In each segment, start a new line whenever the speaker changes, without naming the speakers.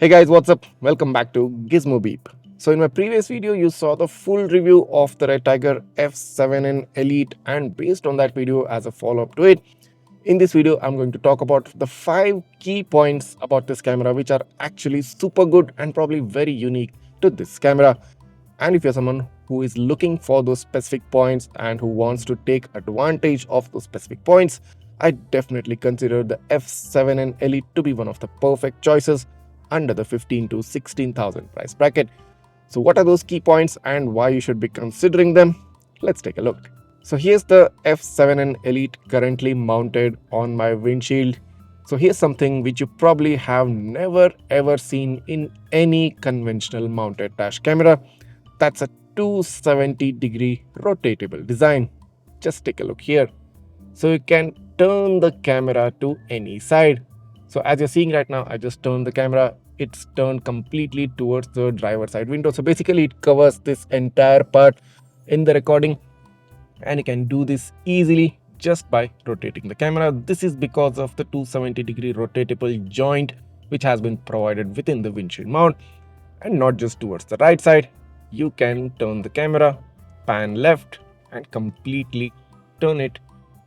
Hey guys, what's up? Welcome back to Gizmobeep. So in my previous video, you saw the full review of the Redtiger F7N ELITE, and based on that video as a follow-up to it, in this video, I'm going to talk about the 5 key points about this camera which are actually super good and probably very unique to this camera. And if you're someone who is looking for those specific points and who wants to take advantage of those specific points, I definitely consider the F7N ELITE to be one of the perfect choices under the 15 to 16,000 price bracket. So what are those key points and why you should be considering them? Let's take a look. So here's the F7N ELITE currently mounted on my windshield. So here's something which you probably have never ever seen in any conventional mounted dash camera. That's a 270-degree rotatable design. Just take a look here. So you can turn the camera to any side. So as you're seeing right now, I just turned the camera. It's turned completely towards the driver side window. So basically it covers this entire part in the recording, and you can do this easily just by rotating the camera. This is because of the 270-degree rotatable joint which has been provided within the windshield mount, and not just towards the right side. You can turn the camera, pan left, and completely turn it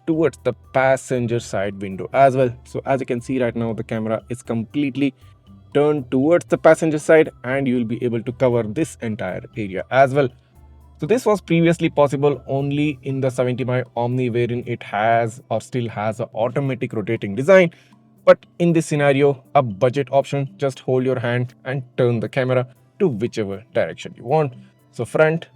towards the passenger side window as well. So as you can see right now, the camera is completely turned towards the passenger side, and you will be able to cover this entire area as well. So this was previously possible only in the 70mm Omni, wherein it has or still has an automatic rotating design. But in this scenario, a budget option, just hold your hand and turn the camera to whichever direction you want. So front,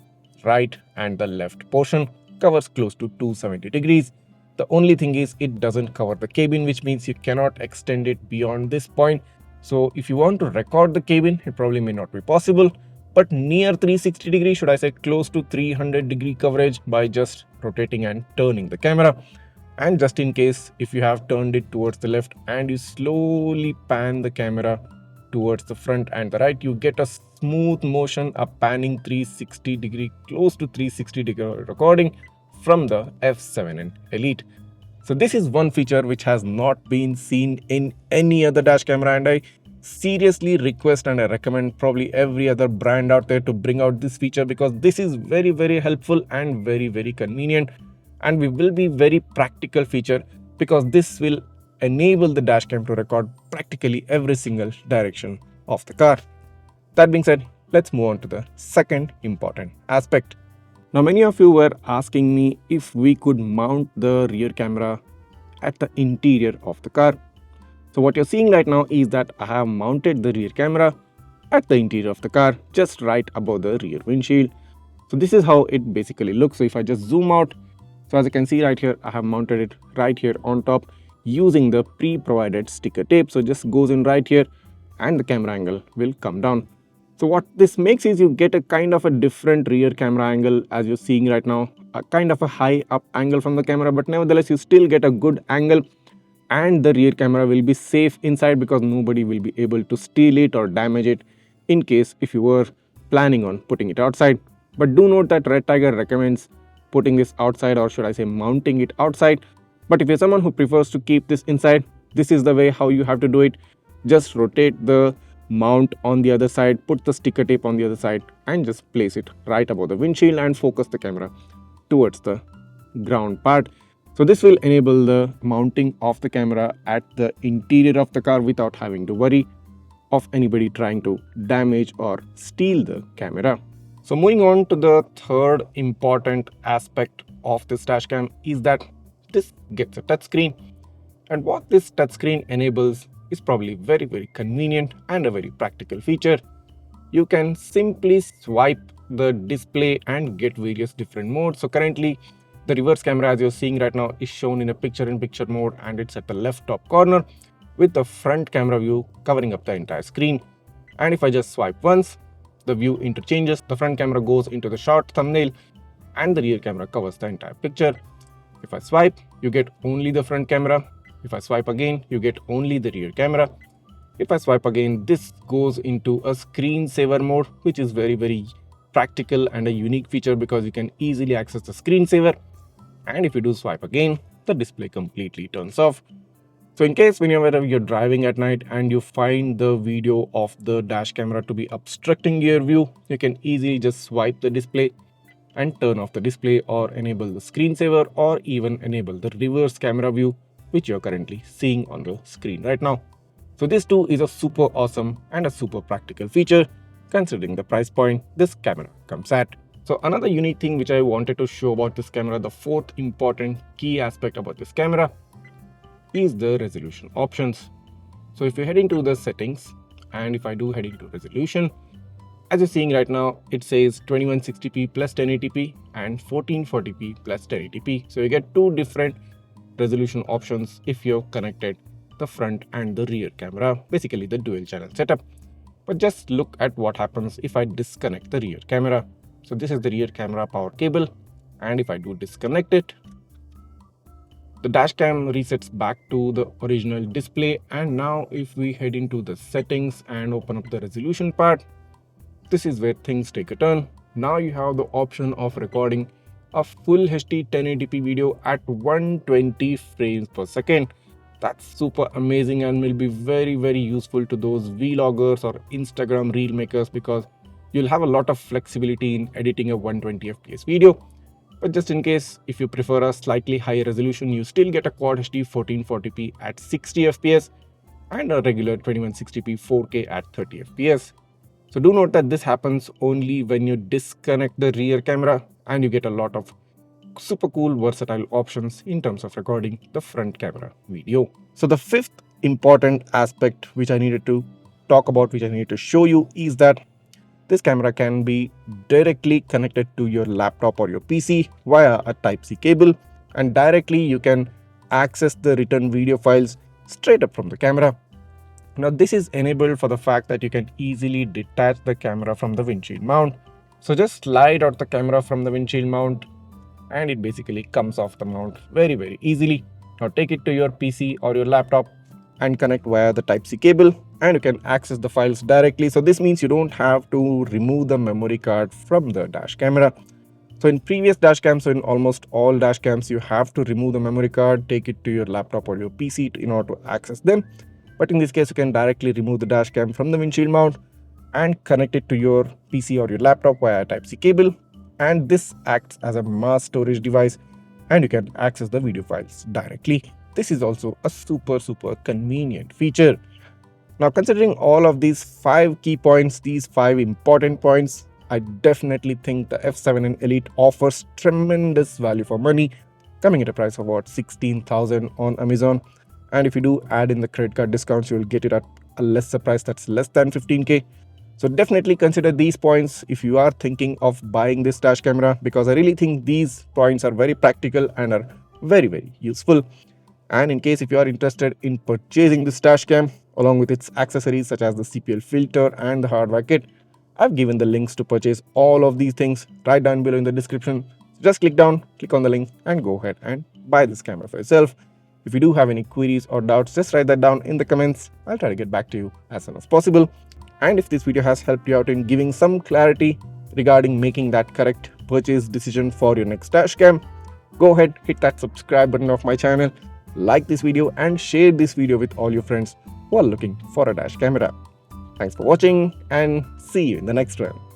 right, and the left portion covers close to 270 degrees. The only thing is it doesn't cover the cabin, which means you cannot extend it beyond this point. So if you want to record the cabin, it probably may not be possible, but near 360 degrees, should I say close to 300-degree coverage by just rotating and turning the camera. And just in case, if you have turned it towards the left and you slowly pan the camera towards the front and the right, you get a smooth motion, a panning 360 degree, close to 360 degree recording from the F7N ELITE. So this is one feature which has not been seen in any other dash camera, and I seriously request and I recommend probably every other brand out there to bring out this feature, because this is very helpful and very convenient, and we will be very practical feature because this will enable the dash cam to record practically every single direction of the car. That being said, let's move on to the second important aspect. Now many of you were asking me if we could mount the rear camera at the interior of the car. So what you're seeing right now is that I have mounted the rear camera at the interior of the car, just right above the rear windshield. So this is how it basically looks. So if I just zoom out, so as you can see right here, I have mounted it right here on top using the pre-provided sticker tape. So it just goes in right here and the camera angle will come down. So what this makes is you get a kind of a different rear camera angle, as you're seeing right now, a kind of a high up angle from the camera, but nevertheless you still get a good angle, and the rear camera will be safe inside because nobody will be able to steal it or damage it in case if you were planning on putting it outside. But do note that Redtiger recommends putting this outside, or should I say mounting it outside. But if you're someone who prefers to keep this inside, this is the way how you have to do it. Just rotate the mount on the other side, put the sticker tape on the other side, and just place it right above the windshield and focus the camera towards the ground part. So this will enable the mounting of the camera at the interior of the car without having to worry of anybody trying to damage or steal the camera. So moving on to the third important aspect of this dashcam is that this gets a touchscreen, and what this touchscreen enables is probably very convenient and a very practical feature. You can simply swipe the display and get various different modes. So currently the reverse camera, as you're seeing right now, is shown in a picture-in-picture mode, and it's at the left top corner with the front camera view covering up the entire screen. And if I just swipe once, the view interchanges. The front camera goes into the short thumbnail and the rear camera covers the entire picture. If I swipe, you get only the front camera. If I swipe again, you get only the rear camera. If I swipe again, this goes into a screensaver mode, which is very practical and a unique feature because you can easily access the screensaver. And if you do swipe again, the display completely turns off. So in case whenever you're driving at night and you find the video of the dash camera to be obstructing your view, you can easily just swipe the display and turn off the display or enable the screensaver or even enable the reverse camera view which you're currently seeing on the screen right now. So this too is a super awesome and a super practical feature considering the price point this camera comes at. So another unique thing which I wanted to show about this camera, the fourth important key aspect about this camera, is the resolution options. So if you head into the settings and if I do head into resolution, as you're seeing right now, it says 2160p plus 1080p and 1440p plus 1080p. So you get two different resolution options if you've connected the front and the rear camera, basically the dual channel setup. But just look at what happens if I disconnect the rear camera. So this is the rear camera power cable, and if I do disconnect it, the dash cam resets back to the original display. And now if we head into the settings and open up the resolution part, this is where things take a turn. Now you have the option of recording a full HD 1080p video at 120 frames per second. That's super amazing and will be very useful to those vloggers or Instagram reel makers, because you'll have a lot of flexibility in editing a 120 fps video. But just in case, if you prefer a slightly higher resolution, you still get a Quad HD 1440p at 60 fps and a regular 2160p 4K at 30 fps. So do note that this happens only when you disconnect the rear camera, and you get a lot of super cool versatile options in terms of recording the front camera video. So the fifth important aspect which I needed to talk about, which I need to show you, is that this camera can be directly connected to your laptop or your PC via a Type-C cable, and directly you can access the written video files straight up from the camera. Now this is enabled for the fact that you can easily detach the camera from the windshield mount. So just slide out the camera from the windshield mount and it basically comes off the mount very easily. Now take it to your PC or your laptop and connect via the Type-C cable, and you can access the files directly. So this means you don't have to remove the memory card from the dash camera. So in previous dash cams, so in almost all dash cams, you have to remove the memory card, take it to your laptop or your PC in order to access them. But in this case, you can directly remove the dash cam from the windshield mount and connect it to your PC or your laptop via a Type-C cable. And this acts as a mass storage device, and you can access the video files directly. This is also a super convenient feature. Now, considering all of these 5 key points, these 5 important points, I definitely think the F7N Elite offers tremendous value for money, coming at a price of about 16,000 on Amazon. And if you do add in the credit card discounts, you will get it at a lesser price that's less than 15K. So definitely consider these points if you are thinking of buying this dash camera, because I really think these points are very practical and are very useful. And in case if you are interested in purchasing this dash cam along with its accessories such as the CPL filter and the hardwire kit, I've given the links to purchase all of these things right down below in the description. So just click on the link and go ahead and buy this camera for yourself. If you do have any queries or doubts, just write that down in the comments. I'll try to get back to you as soon as possible. And if this video has helped you out in giving some clarity regarding making that correct purchase decision for your next dash cam, go ahead, hit that subscribe button of my channel, like this video and share this video with all your friends who are looking for a dash camera. Thanks for watching and see you in the next one.